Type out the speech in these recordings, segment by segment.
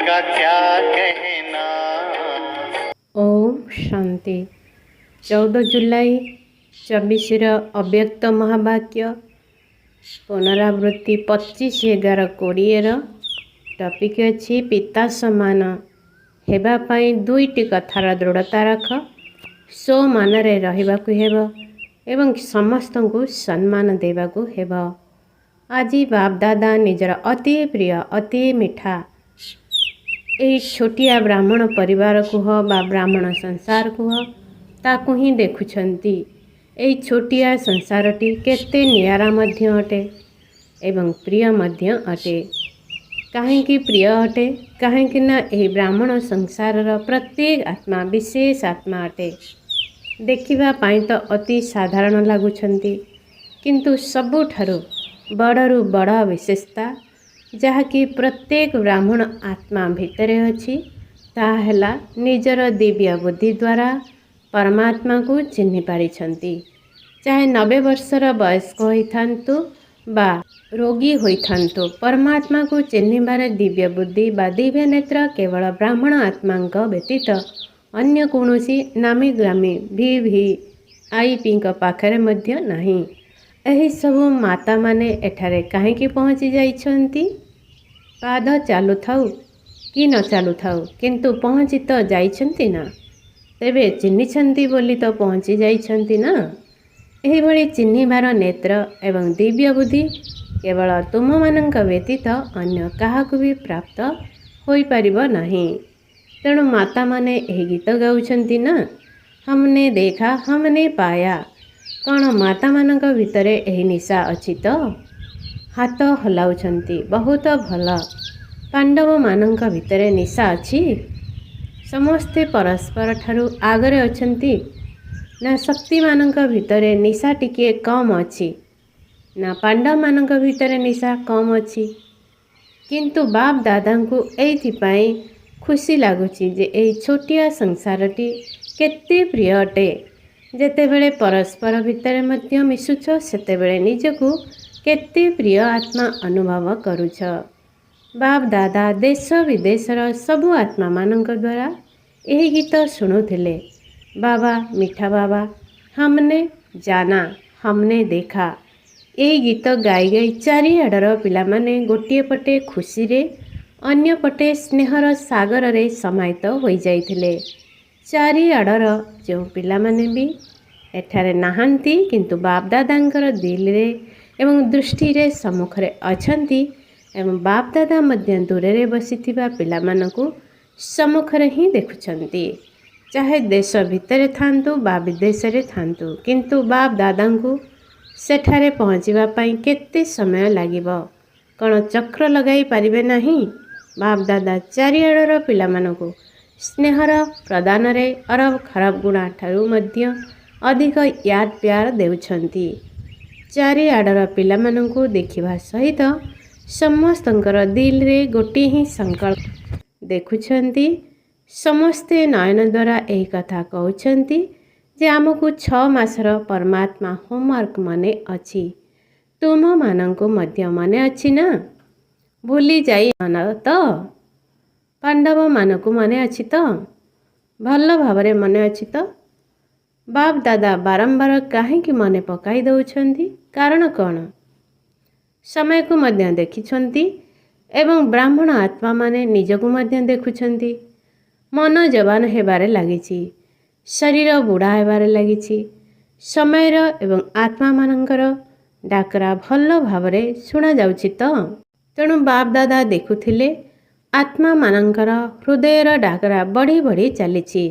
का क्या कहना। ओम शांति। 14 जुलाई 24 अव्यक्त महावाक्य पुनरावृत्ति 25/11/20 टपिक अच्छी पिता समान हेबापाई दुईटी कथार दृढ़ता रख सो मानरे रहिबाकु हेब एवं समस्त को सम्मान देवाकु हेब। आज बाप दादा निजर अति प्रिय अति मिठा यही छोटिया ब्राह्मण परिवार कुह बा ब्राह्मण संसार कुह ताकू ही देखुछंती। यही छोटिया संसारटी केते नियारा मध्य अटे एवं प्रिय मध्य अटे। काहेकि प्रिय अटे काहेकि ना यही ब्राह्मण संसारर प्रत्येक आत्मा विशेष आत्मा अटे। देखिबा पाई तो अति साधारण लागुछंती किंतु सबुठारु बड़रू बड़ विशेषता जहाँकि प्रत्येक ब्राह्मण आत्मा भितरे अच्छी ताहेला निजर दिव्य बुद्धि द्वारा परमात्मा को चिन्हि पारिछंती। चाहे 90 वर्षर वयस्क होइथान्तु बा रोगी होइथान्तु परमात्मा को चिन्हिबार दिव्य बुद्धि बा दिव्य नेत्र केवल ब्राह्मण आत्मा व्यतीत अन्य कौनसी नामी ग्रामी VVIP पाखरे मध्य नहीं। एही सबु माता माने एठारे काहेकि पहुँची जाइछंती। पाद चालू थाउ कि न चालू थाउ किंतु पहुँची तो जाइछंती ना। तेबे चिन्हिछंती बोली तो पहुँची जाइछंती ना। एही भली चिन्हिबार नेत्र एवं दिव्य बुद्धि केवल तुम मानंक व्यतीत अन्य काहाकु भी प्राप्त होई परिबो नहीं। तेणु माता माने एही गीत गाउछंती ना, हमने देखा हमने पाया। कौन माता मानंक भितरे एही निशा अछि तो हाथ हलाउछंती। बहुत भल। पांडव मानंक भितरे निशा अछि। समस्ते परस्पर ठारू आगरे अछंती ना शक्ति मानंक भितरे निशा टिके कम अछि ना पांडव मानंक भितरे निशा कम अछि। किंतु बाप दादा को एइथिपाई खुशी लागुची जे एई छोटिया संसारटी केते प्रिय अटे। जेतेबेले परस्पर भितर मध्य मिशुछ सेतेबेले निजकु केते प्रिय आत्मा अनुभव करुछ। बाप दादा देश विदेशर सबु आत्मा मानंक द्वारा यही गीत शुणुथिले। बाबा मीठा बाबा हमने जाना हमने देखा यही गीत गाई गाई चारिआडर पिलामाने गोटिए पटे खुशी रे अन्य पटे स्नेहर सागर रे समाहित होई जाइथिले। चारिआडर जो पिलामाने भी एठारे नाहांती किंतु बाप दादांकर दिल रे एवं दृष्टि रे सम्मुख रे अछंती एवं बाप दादा मध्य दूरे रे बसिथिबा पिलामानकु सम्मुख रे ही देखुछंती। चाहे देश भितरे थांतु बा विदेश रे थांतु किंतु बाप दादांकु सेठारे पहुँचीबा पाई केते समय लागिबो। कौन चक्र लगाई पारिबे नहीं। बाप दादा चारिआडर पिलामानकु स्नेहर प्रदान रे अरब खराब गुणा ठारू मध्य अधिक याद प्यार देउछंती। चारिआडर पिलामानकु देखिबा सहित समस्तंकर दिल रे गोटे ही संकल्प देखुछंती। समस्ते नयन द्वारा एही कथा कहउछंती जे आमको 6 मासर परमात्मा होमवर्क मने अछि। तुम मानंको मध्य मने अछि ना। भूली जाई न तो पांडव मानकु मने अछि तो भल भावरे मने अछि तो। बाप दादा बारंबार काहेकि मने पकाई दउछंती कारण कौन। समय को मध्य देखिछंती एवं ब्राह्मण आत्मा माने निजकु मध्य देखुछंती। मन जवान हेबारे लागिछि शरीर बुढ़ा हेबारे लागिछि। समयर एवं आत्मा मानंकर डाकरा भल भावरे सुना जाउछि तो। तेणु बाप दादा देखुथिले आत्मा मानंकर हृदयर डाकरा बढ़ी बढ़ी चलिछि।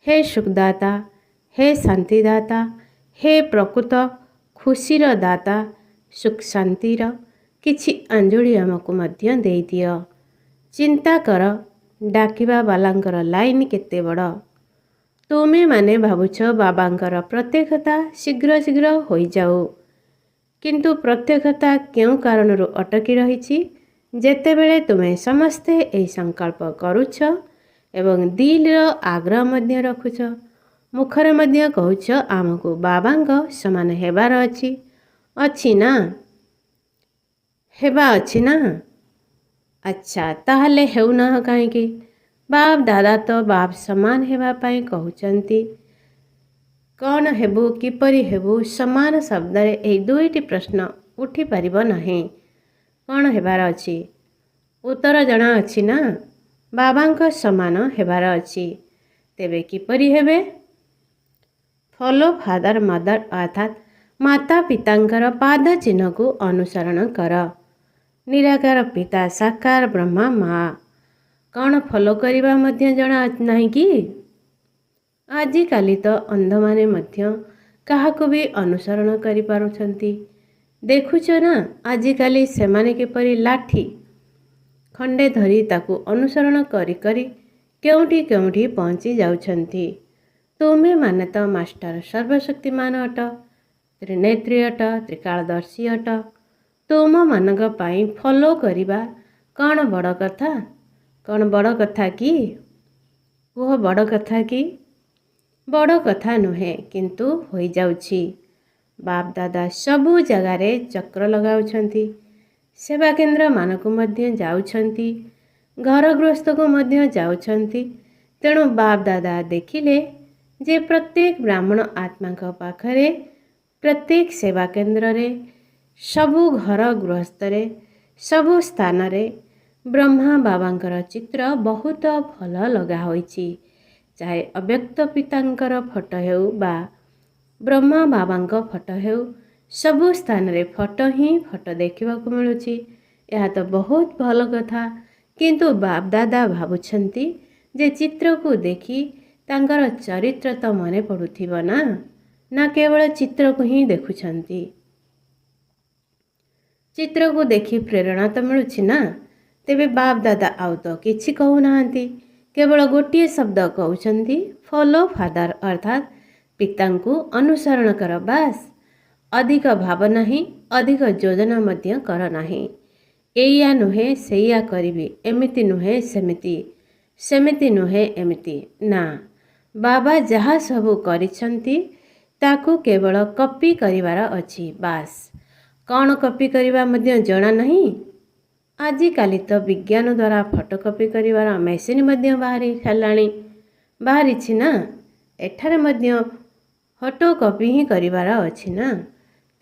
हे सुखदाता हे शांतिदाता हे प्रकृत खुशीर दाता सुख शांतिर किछि अंजुली आमको मध्य देई दियो। चिंता कर डाकिबा बालांकर लाइन केते बड़। तुमे माने भाबुछ बाबांकर प्रत्यक्षता शीघ्र शीघ्र होई जाऊ किंतु प्रत्यक्षता क्यों कारणरू अटकी रहिछि। जेतेबेले तुमे समस्ते एही संकल्प करुछ एवं दिल आग्रह मध्य रखुछ मुखरे मध्य कहूछ आमको बाबांग समान हेबार अछि ना हेबा अछि ना। ଆଚ୍ଛା, ତାହେଲେ ହେଉନାହ କାହିଁକି? ବାପ ଦାଦା ତ ବାପ ସମାନ ହେବା ପାଇଁ କହୁଛନ୍ତି। କ'ଣ ହେବୁ, କିପରି ହେବୁ? ସମାନ ଶବ୍ଦରେ ଏହି ଦୁଇଟି ପ୍ରଶ୍ନ ଉଠିପାରିବ ନାହିଁ। କ'ଣ ହେବାର ଅଛି? ଉତ୍ତର ଜଣାଅଛି ନା? ବାବାଙ୍କ ସମାନ ହେବାର ଅଛି। ତେବେ କିପରି ହେବେ? ଫଲୋ ଫାଦର ମଦର ଅର୍ଥାତ୍ ମାତା ପିତାଙ୍କର ପାଦ ଚିହ୍ନକୁ ଅନୁସରଣ କର। ନିରାକାର ପିତା ସାକାର ବ୍ରହ୍ମା ମା। କ'ଣ ଫଲୋ କରିବା ମଧ୍ୟ ଜଣା ନାହିଁ କି? ଆଜିକାଲି ତ ଅନ୍ଧମାନେ ମଧ୍ୟ କାହାକୁ ବି ଅନୁସରଣ କରିପାରୁଛନ୍ତି। ଦେଖୁଛ ନା ଆଜିକାଲି ସେମାନେ କିପରି ଲାଠି ଖଣ୍ଡେ ଧରି ତାକୁ ଅନୁସରଣ କରି କରି କେଉଁଠି କେଉଁଠି ପହଞ୍ଚି ଯାଉଛନ୍ତି। ତୁମେମାନେ ତ ମାଷ୍ଟର ସର୍ବଶକ୍ତିମାନ ଅଟ, ତ୍ରିନେତ୍ରୀ ଅଟ, ତ୍ରିକାଳଦର୍ଶୀ ଅଟ। ତୁମମାନଙ୍କ ପାଇଁ ଫଲୋ କରିବା କ'ଣ ବଡ଼ କଥା? କ'ଣ ବଡ଼ କଥା କି? କୁହ, ବଡ଼ କଥା କି? ବଡ଼ କଥା ନୁହେଁ, କିନ୍ତୁ ହୋଇଯାଉଛି। ବାପ ଦାଦା ସବୁ ଜାଗାରେ ଚକ୍ର ଲଗାଉଛନ୍ତି। ସେବା କେନ୍ଦ୍ରମାନଙ୍କୁ ମଧ୍ୟ ଯାଉଛନ୍ତି, ଘର ଗୃହସ୍ଥକୁ ମଧ୍ୟ ଯାଉଛନ୍ତି। ତେଣୁ ବାପ ଦାଦା ଦେଖିଲେ ଯେ ପ୍ରତ୍ୟେକ ବ୍ରାହ୍ମଣ ଆତ୍ମାଙ୍କ ପାଖରେ, ପ୍ରତ୍ୟେକ ସେବା କେନ୍ଦ୍ରରେ, ସବୁ ଘର ଗୃହସ୍ଥରେ, ସବୁ ସ୍ଥାନରେ ବ୍ରହ୍ମା ବାବାଙ୍କର ଚିତ୍ର ବହୁତ ଭଲ ଲଗା ହୋଇଛି। ଚାହେ ଅବ୍ୟକ୍ତ ପିତାଙ୍କର ଫଟୋ ହେଉ ବା ବ୍ରହ୍ମା ବାବାଙ୍କ ଫଟୋ ହେଉ, ସବୁ ସ୍ଥାନରେ ଫଟୋ ହିଁ ଫଟୋ ଦେଖିବାକୁ ମିଳୁଛି। ଏହା ତ ବହୁତ ଭଲ କଥା। କିନ୍ତୁ ବାପ ଦାଦା ଭାବୁଛନ୍ତି ଯେ ଚିତ୍ରକୁ ଦେଖି ତାଙ୍କର ଚରିତ୍ର ତ ମନେ ପଡ଼ୁଥିବ ନା? ନା କେବଳ ଚିତ୍ରକୁ ହିଁ ଦେଖୁଛନ୍ତି? ଚିତ୍ରକୁ ଦେଖି ପ୍ରେରଣା ତ ମିଳୁଛି ନା? ତେବେ ବାପ ଦାଦା ଆଉ ତ କିଛି କହୁନାହାନ୍ତି, କେବଳ ଗୋଟିଏ ଶବ୍ଦ କହୁଛନ୍ତି, ଫଲୋ ଫାଦର ଅର୍ଥାତ୍ ପିତାଙ୍କୁ ଅନୁସରଣ କର। ବାସ୍, ଅଧିକ ଭାବ ନାହିଁ, ଅଧିକ ଯୋଜନା ମଧ୍ୟ କର ନାହିଁ। ଏଇଆ ନୁହେଁ ସେଇଆ କରିବି, ଏମିତି ନୁହେଁ ସେମିତି, ସେମିତି ନୁହେଁ ଏମିତି। ନା, ବାବା ଯାହା ସବୁ କରିଛନ୍ତି ତାକୁ କେବଳ କପି କରିବାର ଅଛି। ବାସ୍, କ'ଣ କପି କରିବା ମଧ୍ୟ ଜଣା ନାହିଁ? ଆଜିକାଲି ତ ବିଜ୍ଞାନ ଦ୍ୱାରା ଫଟୋକପି କରିବାର ମେସିନ୍ ମଧ୍ୟ ବାହାରି ସାରିଲାଣି, ବାହାରିଛି ନା? ଏଠାରେ ମଧ୍ୟ ଫଟୋକପି ହିଁ କରିବାର ଅଛି ନା?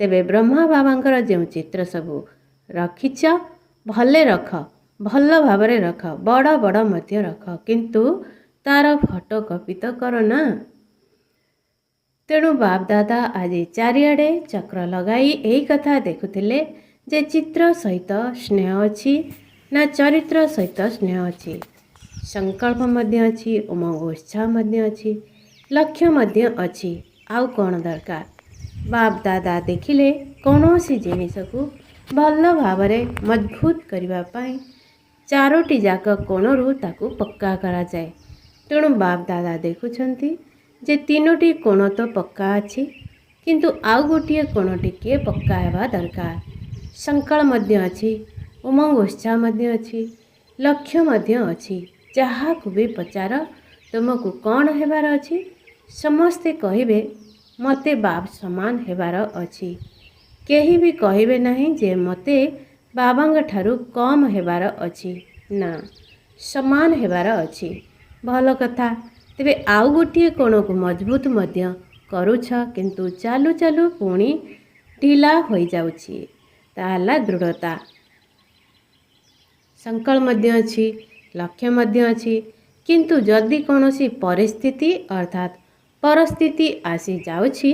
ତେବେ ବ୍ରହ୍ମା ବାବାଙ୍କର ଯେଉଁ ଚିତ୍ର ସବୁ ରଖିଛ, ଭଲେ ରଖ, ଭଲ ଭାବରେ ରଖ, ବଡ଼ ବଡ଼ ମଧ୍ୟ ରଖ, କିନ୍ତୁ ତାର ଫଟୋକପି ତ କର ନା? ତେଣୁ ବାପ ଦାଦା ଆଜି ଚାରିଆଡ଼େ ଚକ୍ର ଲଗାଇ ଏହି କଥା ଦେଖୁଥିଲେ ଯେ ଚିତ୍ର ସହିତ ସ୍ନେହ ଅଛି ନା ଚରିତ୍ର ସହିତ ସ୍ନେହ ଅଛି, ସଂକଳ୍ପ ମଧ୍ୟ ଅଛି, ଉମଙ୍ଗ ଉତ୍ସାହ ମଧ୍ୟ ଅଛି, ଲକ୍ଷ୍ୟ ମଧ୍ୟ ଅଛି। ଆଉ କ'ଣ ଦରକାର? ବାପ ଦାଦା ଦେଖିଲେ କୌଣସି ଜିନିଷକୁ ଭଲ ଭାବରେ ମଜବୁତ କରିବା ପାଇଁ ଚାରୋଟି ଯାକ କୋଣରୁ ତାକୁ ପକ୍କା କରାଯାଏ। ତେଣୁ ବାପ ଦାଦା ଦେଖୁଛନ୍ତି ଯେ ତିନୋଟି କୋଣ ତ ପକ୍କା ଅଛି, କିନ୍ତୁ ଆଉ ଗୋଟିଏ କୋଣ ଟିକିଏ ପକ୍କା ହେବା ଦରକାର। ସଂକଳ୍ପ ମଧ୍ୟ ଅଛି, ଉମଙ୍ଗ ଉତ୍ସାହ ମଧ୍ୟ ଅଛି, ଲକ୍ଷ୍ୟ ମଧ୍ୟ ଅଛି। ଯାହାକୁ ବି ପଚାର ତୁମକୁ କ'ଣ ହେବାର ଅଛି, ସମସ୍ତେ କହିବେ ମୋତେ ବାପ ସମାନ ହେବାର ଅଛି। କେହି ବି କହିବେ ନାହିଁ ଯେ ମୋତେ ବାବାଙ୍କ ଠାରୁ କମ୍ ହେବାର ଅଛି। ନା, ସମାନ ହେବାର ଅଛି। ଭଲ କଥା। ତେବେ ଆଉ ଗୋଟିଏ କୋଣକୁ ମଜବୁତ ମଧ୍ୟ କରୁଛ, କିନ୍ତୁ ଚାଲୁ ଚାଲୁ ପୁଣି ଢିଲା ହୋଇଯାଉଛି। ତାହା ହେଲା ଦୃଢ଼ତା। ସଂକଳ୍ପ ମଧ୍ୟ ଅଛି, ଲକ୍ଷ୍ୟ ମଧ୍ୟ ଅଛି, କିନ୍ତୁ ଯଦି କୌଣସି ପରିସ୍ଥିତି ଅର୍ଥାତ୍ ପରିସ୍ଥିତି ଆସିଯାଉଛି,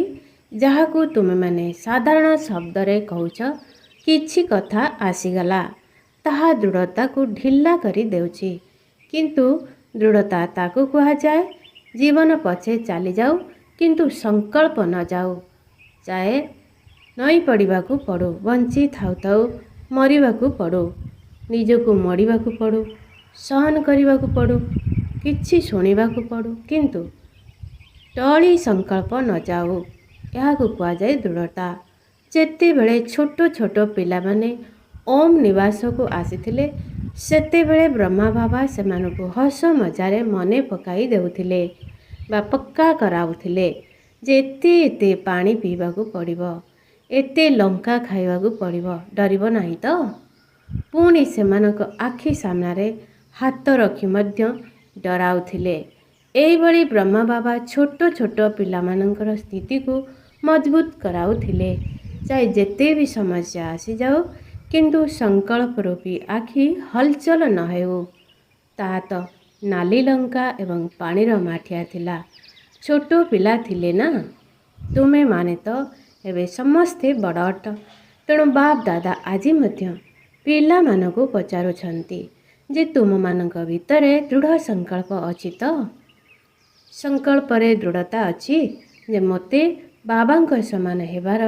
ଯାହାକୁ ତୁମେମାନେ ସାଧାରଣ ଶବ୍ଦରେ କହୁଛ କିଛି କଥା ଆସିଗଲା, ତାହା ଦୃଢ଼ତାକୁ ଢିଲା କରି ଦେଉଛି। କିନ୍ତୁ ଦୃଢ଼ତା ତାକୁ କୁହାଯାଏ ଜୀବନ ପଛେ ଚାଲିଯାଉ, କିନ୍ତୁ ସଂକଳ୍ପ ନ ଯାଉ। ଚାହେ ନଈ ପଡ଼ିବାକୁ ପଡ଼ୁ, ବଞ୍ଚି ଥାଉ ଥାଉ ମରିବାକୁ ପଡ଼ୁ, ନିଜକୁ ମଡ଼ିବାକୁ ପଡ଼ୁ, ସହନ କରିବାକୁ ପଡ଼ୁ, କିଛି ଶୁଣିବାକୁ ପଡ଼ୁ, କିନ୍ତୁ ଟଳି ସଂକଳ୍ପ ନ ଯାଉ। ଏହାକୁ କୁହାଯାଏ ଦୃଢ଼ତା। ଯେତେବେଳେ ଛୋଟ ଛୋଟ ପିଲାମାନେ ଓମ୍ ନିବାସକୁ ଆସିଥିଲେ, ସେତେବେଳେ ବ୍ରହ୍ମା ବାବା ସେମାନଙ୍କୁ ହସ ମଜାରେ ମନେ ପକାଇ ଦେଉଥିଲେ ବା ପକ୍କା କରାଉଥିଲେ ଯେ ଏତେ ଏତେ ପାଣି ପିଇବାକୁ ପଡ଼ିବ, ଏତେ ଲଙ୍କା ଖାଇବାକୁ ପଡ଼ିବ, ଡରିବ ନାହିଁ ତ? ପୁଣି ସେମାନଙ୍କ ଆଖି ସାମ୍ନାରେ ହାତ ରଖି ମଧ୍ୟ ଡରାଉଥିଲେ। ଏଇଭଳି ବ୍ରହ୍ମା ବାବା ଛୋଟ ଛୋଟ ପିଲାମାନଙ୍କର ସ୍ଥିତିକୁ ମଜବୁତ କରାଉଥିଲେ। ଚାहे ଯେତେ ବି ସମସ୍ୟା ଆସିଯାଉ, କିନ୍ତୁ ସଂକଳ୍ପ ରୂପୀ ଆଖି ହଲଚଲ ନ ହେଉ। ତାହା ତ ନାଲି ଲଙ୍କା ଏବଂ ପାଣିର ମାଠିଆ ଥିଲା। ଛୋଟ ପିଲା ଥିଲେ ନା, ତୁମେମାନେ ତ ଏବେ ସମସ୍ତେ ବଡ଼ ଅଟ। ତେଣୁ ବାପ ଦାଦା ଆଜି ମଧ୍ୟ ପିଲାମାନଙ୍କୁ ପଚାରୁଛନ୍ତି ଯେ ତୁମମାନଙ୍କ ଭିତରେ ଦୃଢ଼ ସଂକଳ୍ପ ଅଛି ତ? ସଂକଳ୍ପରେ ଦୃଢ଼ତା ଅଛି ଯେ ମୋତେ ବାବାଙ୍କ ସମାନ ହେବାର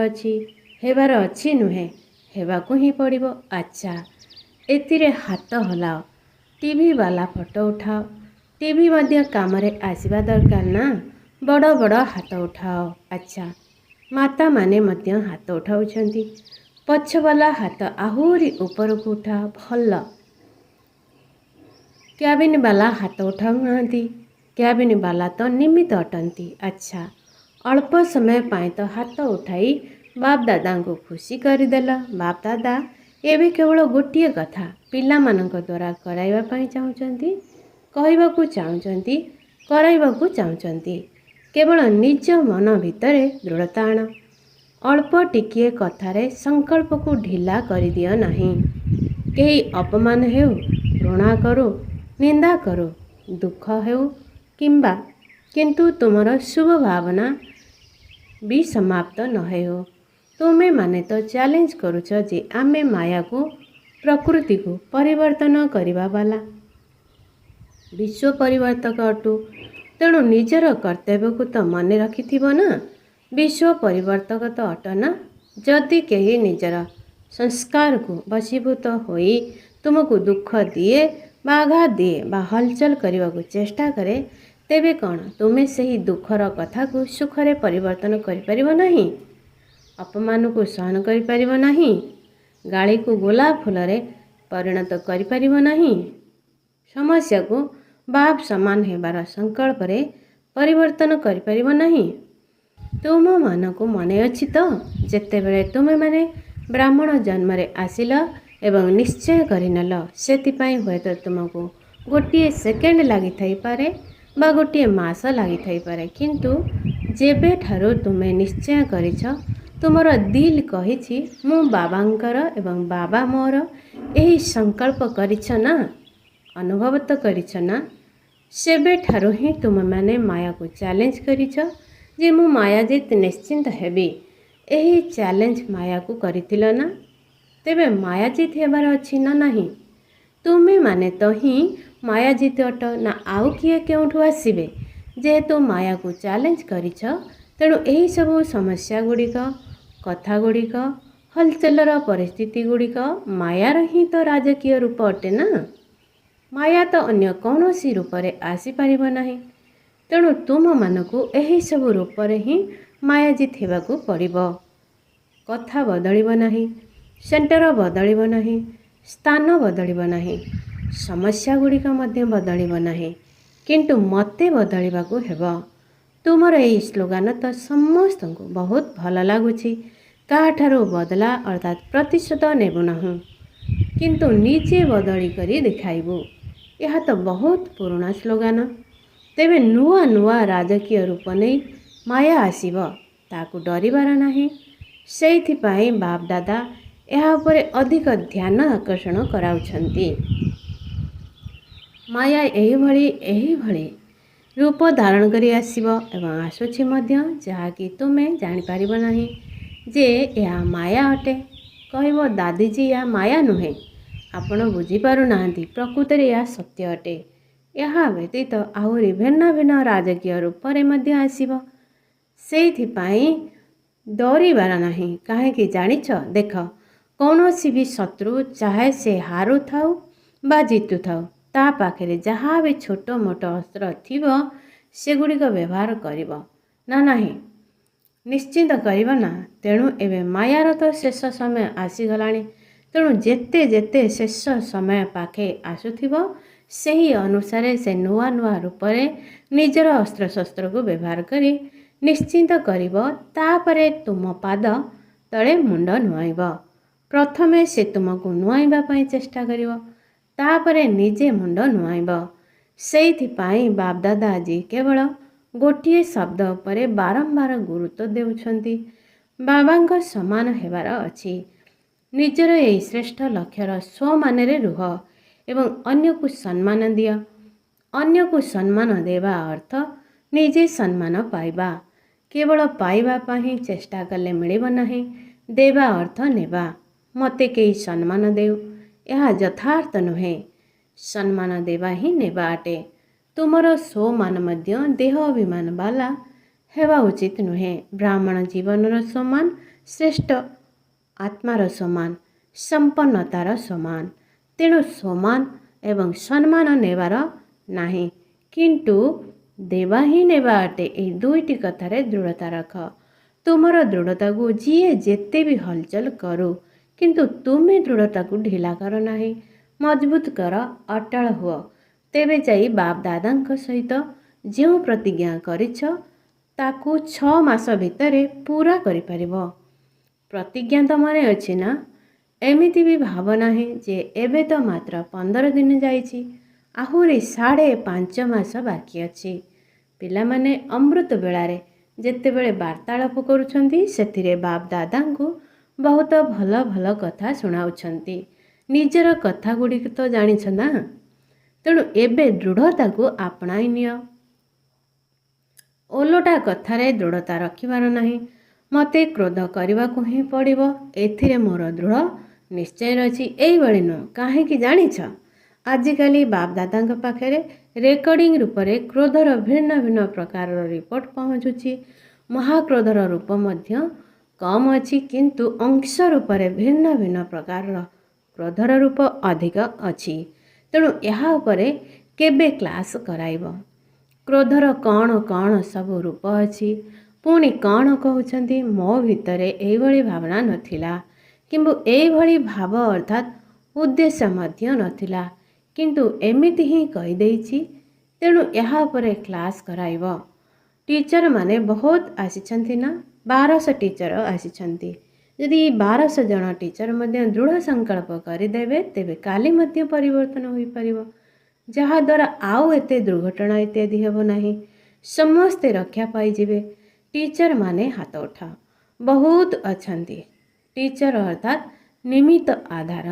ଅଛି ନୁହେଁ, ହେବାକୁ ହିଁ ପଡ଼ିବ। ଆଚ୍ଛା, ଏଥିରେ ହାତ ହଲାଅ। ଟିଭି ବାଲା ଫଟୋ ଉଠାଅ। ଟିଭି ମଧ୍ୟ କାମରେ ଆସିବା ଦରକାର ନା, ବଡ଼ ବଡ଼ ହାତ ଉଠାଅ। ଆଚ୍ଛା, ମାତାମାନେ ମଧ୍ୟ ହାତ ଉଠାଉଛନ୍ତି। ପଛବାଲା ହାତ ଆହୁରି ଉପରକୁ ଉଠାଅ। ଭଲ। କ୍ୟାବିନ୍ ବାଲା ହାତ ଉଠାଉନାହାନ୍ତି। କ୍ୟାବିନ୍ ବାଲା ତ ନିମିତ୍ତ ଅଟନ୍ତି। ଆଚ୍ଛା, ଅଳ୍ପ ସମୟ ପାଇଁ ତ ହାତ ଉଠାଇ ବାପ ଦାଦାଙ୍କୁ ଖୁସି କରିଦେଲ। ବାପ ଦାଦା ଏବେ କେବଳ ଗୋଟିଏ କଥା ପିଲାମାନଙ୍କ ଦ୍ୱାରା କରାଇବା ପାଇଁ ଚାହୁଁଛନ୍ତି, କହିବାକୁ ଚାହୁଁଛନ୍ତି, କରାଇବାକୁ ଚାହୁଁଛନ୍ତି। କେବଳ ନିଜ ମନ ଭିତରେ ଦୃଢ଼ତା ଆଣ। ଅଳ୍ପ ଟିକିଏ କଥାରେ ସଂକଳ୍ପକୁ ଢିଲା କରିଦିଅ ନାହିଁ। କେହି ଅପମାନ ହେଉ, ଘୃଣା କରୁ, ନିନ୍ଦା କରୁ, ଦୁଃଖ ହେଉ କିନ୍ତୁ ତୁମର ଶୁଭ ଭାବନା ବି ସମାପ୍ତ ନ ହେଉ। ତୁମେମାନେ ତ ଚ୍ୟାଲେଞ୍ଜ କରୁଛ ଯେ ଆମେ ମାୟାକୁ, ପ୍ରକୃତିକୁ ପରିବର୍ତ୍ତନ କରିବା ବାଲା ବିଶ୍ୱ ପରିବର୍ତ୍ତକ ଅଟୁ। ତେଣୁ ନିଜର କର୍ତ୍ତବ୍ୟକୁ ତ ମନେ ରଖିଥିବ ନା। ବିଶ୍ୱ ପରିବର୍ତ୍ତକ ତ ଅଟ ନା। ଯଦି କେହି ନିଜର ସଂସ୍କାରକୁ ବଶୀଭୂତ ହୋଇ ତୁମକୁ ଦୁଃଖ ଦିଏ ବା ଆଘାତ ଦିଏ ବା ହଲଚଲ କରିବାକୁ ଚେଷ୍ଟା କରେ, ତେବେ କ'ଣ ତୁମେ ସେହି ଦୁଃଖର କଥାକୁ ସୁଖରେ ପରିବର୍ତ୍ତନ କରିପାରିବ ନାହିଁ? ଅପମାନକୁ ସହନ କରିପାରିବ ନାହିଁ? ଗାଳିକୁ ଗୋଲାପ ଫୁଲରେ ପରିଣତ କରିପାରିବ ନାହିଁ? ସମସ୍ୟାକୁ ବାପ ସମାନ ହେବାର ସଂକଳ୍ପରେ ପରିବର୍ତ୍ତନ କରିପାରିବ ନାହିଁ? ତୁମମାନଙ୍କୁ ମନେ ଅଛି ତ, ଯେତେବେଳେ ତୁମେମାନେ ବ୍ରାହ୍ମଣ ଜନ୍ମରେ ଆସିଲ ଏବଂ ନିଶ୍ଚୟ କରିନେଲ, ସେଥିପାଇଁ ହୁଏତ ତୁମକୁ ଗୋଟିଏ ସେକେଣ୍ଡ ଲାଗିଥାଇପାରେ ବା ଗୋଟିଏ ମାସ ଲାଗିଥାଇପାରେ, କିନ୍ତୁ ଯେବେଠାରୁ ତୁମେ ନିଶ୍ଚୟ କରିଛ, ତୁମର ଦିଲ୍ କହିଛି ମୁଁ ବାବାଙ୍କର ଏବଂ ବାବା ମୋର, ଏହି ସଂକଳ୍ପ କରିଛ ନା, ଅନୁଭବ ତ କରିଛ ନା, ସେବେଠାରୁ ହିଁ ତୁମେମାନେ ମାୟାକୁ ଚ୍ୟାଲେଞ୍ଜ କରିଛ ଯେ ମୁଁ ମାୟାଜିତ ନିଶ୍ଚିନ୍ତ ହେବି। ଏହି ଚ୍ୟାଲେଞ୍ଜ ମାୟାକୁ କରିଥିଲ ନା? ତେବେ ମାୟାଜିତ ହେବାର ଅଛି ନା ନାହିଁ? ତୁମେମାନେ ତ ହିଁ ମାୟାଜିତ ଅଟ ନା ଆଉ କିଏ କେଉଁଠୁ ଆସିବେ? ଯେହେତୁ ମାୟାକୁ ଚ୍ୟାଲେଞ୍ଜ କରିଛ, ତେଣୁ ଏହିସବୁ ସମସ୍ୟା ଗୁଡ଼ିକ, କଥା ଗୁଡ଼ିକ, ହଲଚଲର ପରିସ୍ଥିତି ଗୁଡ଼ିକ ମାୟାର ହିଁ ତ ରାଜକୀୟ ରୂପ ଅଟେ ନା। ମାୟା ତ ଅନ୍ୟ କୌଣସି ରୂପରେ ଆସିପାରିବ ନାହିଁ। ତେଣୁ ତୁମମାନଙ୍କୁ ଏହିସବୁ ରୂପରେ ହିଁ ମାୟାଜିତ ହେବାକୁ ପଡ଼ିବ। କଥା ବଦଳିବ ନାହିଁ, ସେଣ୍ଟର ବଦଳିବ ନାହିଁ, ସ୍ଥାନ ବଦଳିବ ନାହିଁ, ସମସ୍ୟା ଗୁଡ଼ିକ ମଧ୍ୟ ବଦଳିବ ନାହିଁ, କିନ୍ତୁ ମୋତେ ବଦଳିବାକୁ ହେବ। ତୁମର ଏହି ସ୍ଲୋଗାନ ତ ସମସ୍ତଙ୍କୁ ବହୁତ ଭଲ ଲାଗୁଛି। କାହାଠାରୁ ବଦଲା ଅର୍ଥାତ୍ ପ୍ରତିଶୋଧ ନେବୁ ନାହୁଁ, କିନ୍ତୁ ନିଜେ ବଦଳି କରି ଦେଖାଇବୁ। ଏହା ତ ବହୁତ ପୁରୁଣା ସ୍ଲୋଗାନ। ତେବେ ନୂଆ ନୂଆ ରାଜକୀୟ ରୂପ ନେଇ ମାୟା ଆସିବ, ତାକୁ ଡରିବାର ନାହିଁ। ସେଇଥିପାଇଁ ବାପ ଦାଦା ଏହା ଉପରେ ଅଧିକ ଧ୍ୟାନ ଆକର୍ଷଣ କରାଉଛନ୍ତି। ମାୟା ଏହିଭଳି ରୂପ ଧାରଣ କରି ଆସିବ ଏବଂ ଆସୁଛି ମଧ୍ୟ, ଯାହାକି ତୁମେ ଜାଣିପାରିବ ନାହିଁ ଯେ ଏହା ମାୟା ଅଟେ। କହିବ ଦାଦିଜୀ ଏହା ମାୟା ନୁହେଁ, ଆପଣ ବୁଝିପାରୁନାହାନ୍ତି, ପ୍ରକୃତରେ ଏହା ସତ୍ୟ ଅଟେ। ଏହା ବ୍ୟତୀତ ଆହୁରି ଭିନ୍ନ ଭିନ୍ନ ରାଜକୀୟ ରୂପରେ ମଧ୍ୟ ଆସିବ। ସେଇଥିପାଇଁ ଡରିବାର ନାହିଁ। କାହିଁକି ଜାଣିଛ? ଦେଖ, କୌଣସି ବି ଶତ୍ରୁ ଚାହେ ସେ ହାରୁଥାଉ ବା ଜିତୁଥାଉ, ତା ପାଖରେ ଯାହା ବି ଛୋଟ ମୋଟ ଅସ୍ତ୍ର ଥିବ ସେଗୁଡ଼ିକ ବ୍ୟବହାର କରିବ ନା ନାହିଁ? ନିଶ୍ଚିନ୍ତ କରିବ ନା। ତେଣୁ ଏବେ ମାୟାର ତ ଶେଷ ସମୟ ଆସିଗଲାଣି। ତେଣୁ ଯେତେ ଯେତେ ଶେଷ ସମୟ ପାଖେ ଆସୁଥିବ, ସେହି ଅନୁସାରେ ସେ ନୂଆ ନୂଆ ରୂପରେ ନିଜର ଅସ୍ତ୍ରଶସ୍ତ୍ରକୁ ବ୍ୟବହାର କରି ନିଶ୍ଚିନ୍ତ କରିବ। ତାପରେ ତୁମ ପାଦ ତଳେ ମୁଣ୍ଡ ନୁଆଁଇବ। ପ୍ରଥମେ ସେ ତୁମକୁ ନୁଆଁଇବା ପାଇଁ ଚେଷ୍ଟା କରିବ, ତାପରେ ନିଜେ ମୁଣ୍ଡ ନୁଆଁଇବ। ସେଇଥିପାଇଁ ବାପଦାଦା ଆଜି କେବଳ ଗୋଟିଏ ଶବ୍ଦ ଉପରେ ବାରମ୍ବାର ଗୁରୁତ୍ୱ ଦେଉଛନ୍ତି, ବାବାଙ୍କ ସମାନ ହେବାର ଅଛି। ନିଜର ଏହି ଶ୍ରେଷ୍ଠ ଲକ୍ଷ୍ୟର ସ୍ୱମାନରେ ରୁହ ଏବଂ ଅନ୍ୟକୁ ସମ୍ମାନ ଦିଅ। ଅନ୍ୟକୁ ସମ୍ମାନ ଦେବା ଅର୍ଥ ନିଜେ ସମ୍ମାନ ପାଇବା। କେବଳ ପାଇବା ପାଇଁ ଚେଷ୍ଟା କଲେ ମିଳିବ ନାହିଁ। ଦେବା ଅର୍ଥ ନେବା। ମୋତେ କେହି ସମ୍ମାନ ଦେଉ, ଏହା ଯଥାର୍ଥ ନୁହେଁ। ସମ୍ମାନ ଦେବା ହିଁ ନେବା ଅଟେ। ତୁମର ସ୍ୱମାନ ମଧ୍ୟ ଦେହ ଅଭିମାନ ବାଲା ହେବା ଉଚିତ ନୁହେଁ। ବ୍ରାହ୍ମଣ ଜୀବନର ସମାନ, ଶ୍ରେଷ୍ଠ ଆତ୍ମାର ସମାନ, ସମ୍ପନ୍ନତାର ସମାନ। ତେଣୁ ସମାନ ଏବଂ ସମ୍ମାନ ନେବାର ନାହିଁ, କିନ୍ତୁ ଦେବା ହିଁ ନେବା ଅଟେ। ଏହି ଦୁଇଟି କଥାରେ ଦୃଢ଼ତା ରଖ। ତୁମର ଦୃଢ଼ତାକୁ ଯିଏ ଯେତେ ବି ହଲଚଲ କରୁ, କିନ୍ତୁ ତୁମେ ଦୃଢ଼ତାକୁ ଢିଲା କର ନାହିଁ, ମଜବୁତ କର, ଅଟଳ ହୁଅ। ତେବେ ଯାଇ ବାପ ଦାଦାଙ୍କ ସହିତ ଯେଉଁ ପ୍ରତିଜ୍ଞା କରିଛ ତାକୁ 6 ମାସ ଭିତରେ ପୂରା କରିପାରିବ। ପ୍ରତିଜ୍ଞା ତ ମନେ ଅଛି ନା? ଏମିତି ବି ଭାବ ନାହିଁ ଯେ ଏବେ ତ ମାତ୍ର 15 ଦିନ ଯାଇଛି, ଆହୁରି 5.5 ମାସ ବାକି ଅଛି। ପିଲାମାନେ ଅମୃତ ବେଳାରେ ଯେତେବେଳେ ବାର୍ତ୍ତାଳାପ କରୁଛନ୍ତି, ସେଥିରେ ବାପ ଦାଦାଙ୍କୁ ବହୁତ ଭଲ ଭଲ କଥା ଶୁଣାଉଛନ୍ତି। ନିଜର କଥା ଗୁଡ଼ିକ ତ ଜାଣିଛ ନା? ତେଣୁ ଏବେ ଦୃଢ଼ତାକୁ ଆପଣାଇ ନିଅ। ଓଲଟା କଥାରେ ଦୃଢ଼ତା ରଖିବାର ନାହିଁ। ମୋତେ କ୍ରୋଧ କରିବାକୁ ହିଁ ପଡ଼ିବ, ଏଥିରେ ମୋର ଦୃଢ଼ ନିଶ୍ଚୟ ରହିଛି, ଏଇଭଳି ନୁହଁ। କାହିଁକି ଜାଣିଛ? ଆଜିକାଲି ବାପଦାଦାଙ୍କ ପାଖରେ ରେକର୍ଡ଼ିଂ ରୂପରେ କ୍ରୋଧର ଭିନ୍ନ ଭିନ୍ନ ପ୍ରକାରର ରିପୋର୍ଟ ପହଞ୍ଚୁଛି। ମହାକ୍ରୋଧର ରୂପ ମଧ୍ୟ କମ୍ ଅଛି, କିନ୍ତୁ ଅଂଶ ରୂପରେ ଭିନ୍ନ ଭିନ୍ନ ପ୍ରକାରର କ୍ରୋଧର ରୂପ ଅଧିକ ଅଛି। ତେଣୁ ଏହା ଉପରେ କେବେ କ୍ଲାସ୍ କରାଇବ? କ୍ରୋଧର କ'ଣ କ'ଣ ସବୁ ରୂପ ଅଛି? ପୁଣି କ'ଣ କହୁଛନ୍ତି, ମୋ ଭିତରେ ଏଇଭଳି ଭାବନା ନଥିଲା, କିନ୍ତୁ ଏଇଭଳି ଭାବ ଅର୍ଥାତ୍ ଉଦ୍ଦେଶ୍ୟ ମଧ୍ୟ ନଥିଲା, କିନ୍ତୁ ଏମିତି ହିଁ କହିଦେଇଛି। ତେଣୁ ଏହା ଉପରେ କ୍ଲାସ୍ କରାଇବ। ଟିଚରମାନେ ବହୁତ ଆସିଛନ୍ତି ନା? 1200 ଟିଚର ଆସିଛନ୍ତି। ଯଦି 1200 ଜଣ ଟିଚର ମଧ୍ୟ ଦୃଢ଼ ସଂକଳ୍ପ କରିଦେବେ, ତେବେ କାଲି ମଧ୍ୟ ପରିବର୍ତ୍ତନ ହୋଇପାରିବ, ଯାହାଦ୍ୱାରା ଆଉ ଏତେ ଦୁର୍ଘଟଣା ଇତ୍ୟାଦି ହେବ ନାହିଁ। ସମସ୍ତେ ରକ୍ଷା ପାଇଯିବେ। ଟିଚରମାନେ ହାତ ଉଠାଅ। ବହୁତ ଅଛନ୍ତି। ଟିଚର ଅର୍ଥାତ୍ ନିମିତ୍ତ ଆଧାର।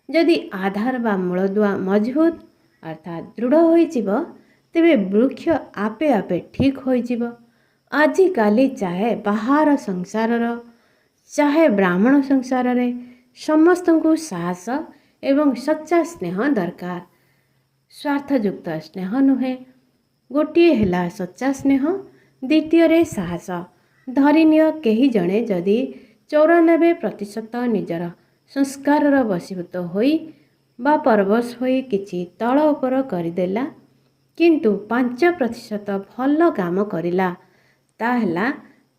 ଯଦି ଆଧାର ବା ମୂଳଦୁଆ ମଜବୁତ ଅର୍ଥାତ୍ ଦୃଢ଼ ହୋଇଯିବ, ତେବେ ବୃକ୍ଷ ଆପେ ଆପେ ଠିକ୍ ହୋଇଯିବ। ଆଜିକାଲି ଚାହେ ବାହାର ସଂସାରର, ଚାହେ ବ୍ରାହ୍ମଣ ସଂସାରରେ, ସମସ୍ତଙ୍କୁ ସାହସ ଏବଂ ସଚ୍ଚା ସ୍ନେହ ଦରକାର। ସ୍ୱାର୍ଥଯୁକ୍ତ ସ୍ନେହ ନୁହେଁ। ଗୋଟିଏ ହେଲା ସଚ୍ଚା ସ୍ନେହ, ଦ୍ୱିତୀୟରେ ସାହସ। ଧରିନିଅ କେହି ଜଣେ ଯଦି 94% ନିଜର ସଂସ୍କାରର ବଶୀଭୂତ ହୋଇ ବା ପରବଶ ହୋଇ କିଛି ତଳ ଉପର କରିଦେଲା, କିନ୍ତୁ 5% ଭଲ କାମ କରିଲା, ତାହେଲା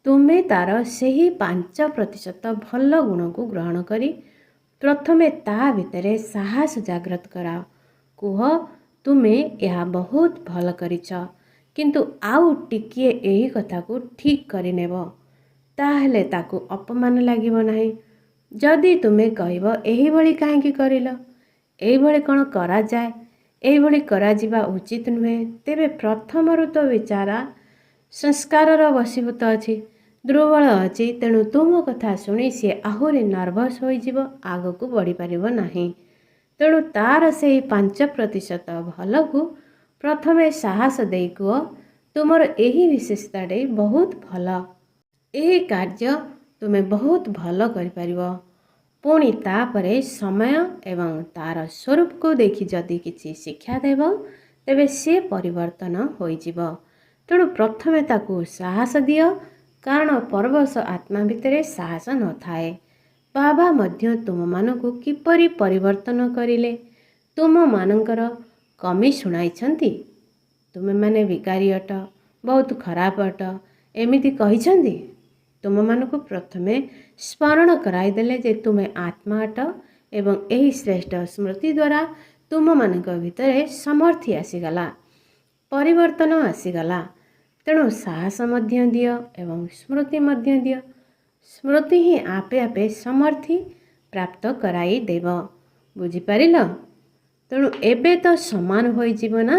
ତୁମେ ତାର ସେହି 5% ଭଲ ଗୁଣକୁ ଗ୍ରହଣ କରି ପ୍ରଥମେ ତା ଭିତରେ ସାହସ ଜାଗ୍ରତ କରାଅ। କୁହ, ତୁମେ ଏହା ବହୁତ ଭଲ କରିଛ, କିନ୍ତୁ ଆଉ ଟିକିଏ ଏହି କଥାକୁ ଠିକ୍ କରିନେବ। ତାହେଲେ ତାକୁ ଅପମାନ ଲାଗିବ ନାହିଁ। ଯଦି ତୁମେ କହିବ, ଏହିଭଳି କାହିଁକି କରିଲ, ଏହିଭଳି କ'ଣ କରାଯାଏ, ଏହିଭଳି କରାଯିବା ଉଚିତ ନୁହେଁ, ତେବେ ପ୍ରଥମରୁ ତ ବିଚାରା ସଂସ୍କାରର ବଶୀଭୂତ ଅଛି, ଦୁର୍ବଳ ଅଛି। ତେଣୁ ତୁମ କଥା ଶୁଣି ସିଏ ଆହୁରି ନର୍ଭସ୍ ହୋଇଯିବ, ଆଗକୁ ବଢ଼ିପାରିବ ନାହିଁ। ତେଣୁ ତାର ସେହି 5% ଭଲକୁ ପ୍ରଥମେ ସାହସ ଦେଇ କୁହ, ତୁମର ଏହି ବିଶେଷତାଟି ବହୁତ ଭଲ। ଏହି କାର୍ଯ୍ୟ ତୁମେ ବହୁତ ଭଲ କରିପାରିବ। ପୁଣି ତାପରେ ସମୟ ଏବଂ ତାର ସ୍ୱରୂପକୁ ଦେଖି ଯଦି କିଛି ଶିକ୍ଷା ଦେବ, ତେବେ ସେ ପରିବର୍ତ୍ତନ ହୋଇଯିବ। ତେଣୁ ପ୍ରଥମେ ତାକୁ ସାହସ ଦିଅ, କାରଣ ପରବଶ ଆତ୍ମା ଭିତରେ ସାହସ ନଥାଏ। ବାବା ମଧ୍ୟ ତୁମମାନଙ୍କୁ କିପରି ପରିବର୍ତ୍ତନ କରିଲେ ତୁମମାନଙ୍କର କମି ଶୁଣାଇଛନ୍ତି। ତୁମେମାନେ ଭିକାରୀ ଅଟ, ବହୁତ ଖରାପ ଅଟ, ଏମିତି କହିଛନ୍ତି। ତୁମମାନଙ୍କୁ ପ୍ରଥମେ ସ୍ମରଣ କରାଇଦେଲେ ଯେ ତୁମେ ଆତ୍ମା ଅଟ ଏବଂ ଏହି ଶ୍ରେଷ୍ଠ ସ୍ମୃତି ଦ୍ୱାରା ତୁମମାନଙ୍କ ଭିତରେ ସମର୍ଥି ଆସିଗଲା, ପରିବର୍ତ୍ତନ ଆସିଗଲା। ତେଣୁ ସାହସ ମଧ୍ୟ ଦିଅ ଏବଂ ସ୍ମୃତି ମଧ୍ୟ ଦିଅ। ସ୍ମୃତି ହିଁ ଆପେ ଆପେ ସମର୍ଥି ପ୍ରାପ୍ତ କରାଇ ଦେବ। ବୁଝିପାରିଲ? ତେଣୁ ଏବେ ତ ସମାନ ହୋଇଯିବ ନା।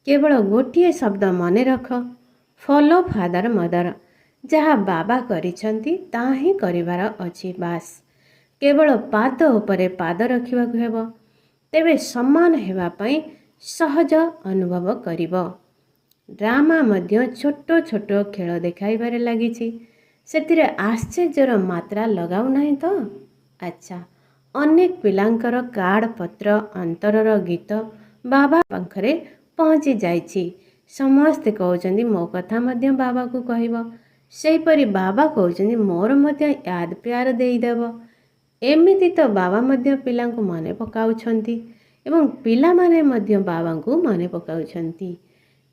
କେବଳ ଗୋଟିଏ ଶବ୍ଦ ମନେ ରଖ, ଫଲୋ ଫାଦର ମଦର। ଯାହା ବାବା କରିଛନ୍ତି ତାହା ହିଁ କରିବାର ଅଛି। ବାସ୍ କେବଳ ପାଦ ଉପରେ ପାଦ ରଖିବାକୁ ହେବ। ତେବେ ସମାନ ହେବା ପାଇଁ ସହଜ ଅନୁଭବ କରିବ। ଡ୍ରାମା ମଧ୍ୟ ଛୋଟ ଛୋଟ ଖେଳ ଦେଖାଇବାରେ ଲାଗିଛି। ସେଥିରେ ଆଶ୍ଚର୍ଯ୍ୟର ମାତ୍ରା ଲଗାଉ ନାହିଁ ତ? ଆଚ୍ଛା, ଅନେକ ପିଲାଙ୍କର କାର୍ଡ଼ ପତ୍ର ଅନ୍ତରର ଗୀତ ବାବା ପାଖରେ ପହଞ୍ଚି ଯାଇଛି। ସମସ୍ତେ କହୁଛନ୍ତି ମୋ କଥା ମଧ୍ୟ ବାବାକୁ କହିବ। ସେହିପରି ବାବା କହୁଛନ୍ତି ମୋର ମଧ୍ୟ ୟାଦ ପ୍ୟାର ଦେଇଦେବ। ଏମିତି ତ ବାବା ମଧ୍ୟ ପିଲାଙ୍କୁ ମନେ ପକାଉଛନ୍ତି ଏବଂ ପିଲାମାନେ ମଧ୍ୟ ବାବାଙ୍କୁ ମନେ ପକାଉଛନ୍ତି।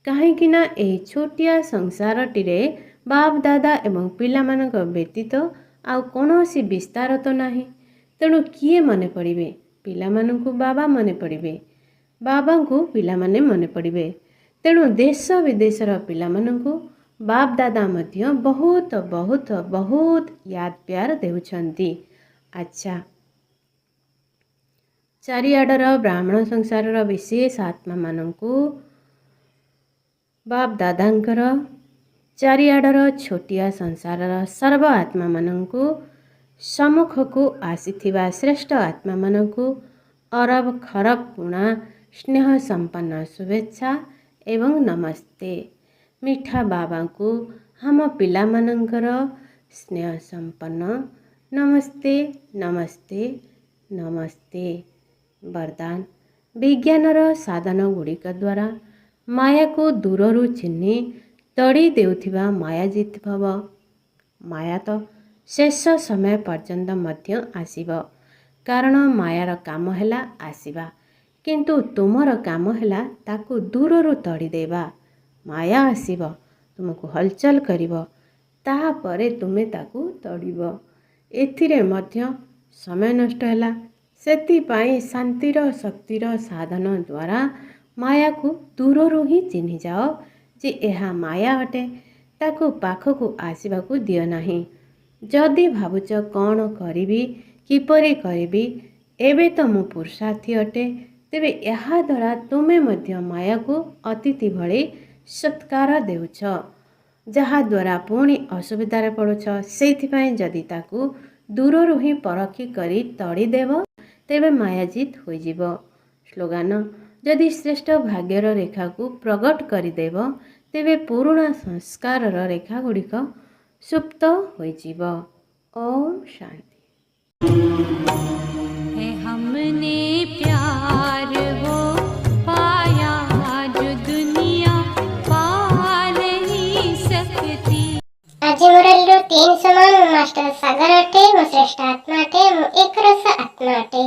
କାହିଁକି ନା ଏହି ଛୋଟିଆ ସଂସାରଟିରେ ବାପ ଦାଦା ଏବଂ ପିଲାମାନଙ୍କ ବ୍ୟତୀତ ଆଉ କୌଣସି ବିସ୍ତାର ତ ନାହିଁ। ତେଣୁ କିଏ ମନେ ପଡ଼ିବେ? ପିଲାମାନଙ୍କୁ ବାବା ମନେ ପଡ଼ିବେ, ବାବାଙ୍କୁ ପିଲାମାନେ ମନେ ପଡ଼ିବେ। ତେଣୁ ଦେଶ ବିଦେଶର ପିଲାମାନଙ୍କୁ ବାପ ଦାଦା ମଧ୍ୟ ବହୁତ ବହୁତ ବହୁତ ୟାଦ ପ୍ୟାର ଦେଉଛନ୍ତି। ଆଚ୍ଛା, ଚାରିଆଡ଼ର ବ୍ରାହ୍ମଣ ସଂସାରର ବିଶେଷ ଆତ୍ମାମାନଙ୍କୁ ବାପ ଦାଦାଙ୍କର, ଚାରିଆଡ଼ର ଛୋଟିଆ ସଂସାରର ସର୍ବ ଆତ୍ମାମାନଙ୍କୁ, ସମ୍ମୁଖକୁ ଆସିଥିବା ଶ୍ରେଷ୍ଠ ଆତ୍ମାମାନଙ୍କୁ ଅରବ ଖରବ ଗୁଣା ସ୍ନେହ ସମ୍ପନ୍ନ ଶୁଭେଚ୍ଛା ଏବଂ ନମସ୍ତେ। ମିଠା ବାବାଙ୍କୁ ଆମ ପିଲାମାନଙ୍କର ସ୍ନେହ ସମ୍ପନ୍ନ ନମସ୍ତେ ନମସ୍ତେ ନମସ୍ତେ। ବରଦାନ ବିଜ୍ଞାନର ସାଧନ ଗୁଡ଼ିକ ଦ୍ୱାରା ମାୟାକୁ ଦୂରରୁ ଚିହ୍ନି ତଡ଼ି ଦେଉଥିବା ମାୟାଜିତ ଭବ। ମାୟା ତ ଶେଷ ସମୟ ପର୍ଯ୍ୟନ୍ତ ମଧ୍ୟ ଆସିବ, କାରଣ ମାୟାର କାମ ହେଲା ଆସିବା, କିନ୍ତୁ ତୁମର କାମ ହେଲା ତାକୁ ଦୂରରୁ ତଡ଼ିଦେବା। ମାୟା ଆସିବ, ତୁମକୁ ହଲଚଲ କରିବ, ତାପରେ ତୁମେ ତାକୁ ତଡ଼ିବ। ଏଥିରେ ମଧ୍ୟ ସମୟ ନଷ୍ଟ ହେଲା। ସେଥିପାଇଁ ଶାନ୍ତିର ଶକ୍ତିର ସାଧନ ଦ୍ୱାରା ମାୟାକୁ ଦୂରରୁ ହିଁ ଚିହ୍ନିଯାଅ ଯେ ଏହା ମାୟା ଅଟେ। ତାକୁ ପାଖକୁ ଆସିବାକୁ ଦିଅ ନାହିଁ। ଯଦି ଭାବୁଛ କ'ଣ କରିବି, କିପରି କରିବି, ଏବେ ତ ମୁଁ ପୁରୁଷାର୍ଥୀ ଅଟେ, ତେବେ ଏହାଦ୍ୱାରା ତୁମେ ମଧ୍ୟ ମାୟାକୁ ଅତିଥି ଭଳି ସତ୍କାର ଦେଉଛ, ଯାହାଦ୍ୱାରା ପୁଣି ଅସୁବିଧାରେ ପଡ଼ୁଛ। ସେଇଥିପାଇଁ ଯଦି ତାକୁ ଦୂରରୁ ହିଁ ପରଖି କରି ତଡ଼ିଦେବ ତେବେ ମାୟାଜିତ ହୋଇଯିବ। ସ୍ଲୋଗାନ, ଯଦି ଶ୍ରେଷ୍ଠ ଭାଗ୍ୟର ରେଖାକୁ ପ୍ରଗଟ କରିଦେବ ତେବେ ପୁରୁଣା ସଂସ୍କାରର ରେଖାଗୁଡ଼ିକ ସୁପ୍ତ ହୋଇଯିବ। ଓମ୍ ଶାନ୍ତି। हमने प्यार वो पाया जो दुनिया पा नहीं सकती। आज मुरलीर 3 समान मास्टर सागर अटे, मो श्रेष्ठ आत्मा अटे, मो एक रस आत्मा अटे।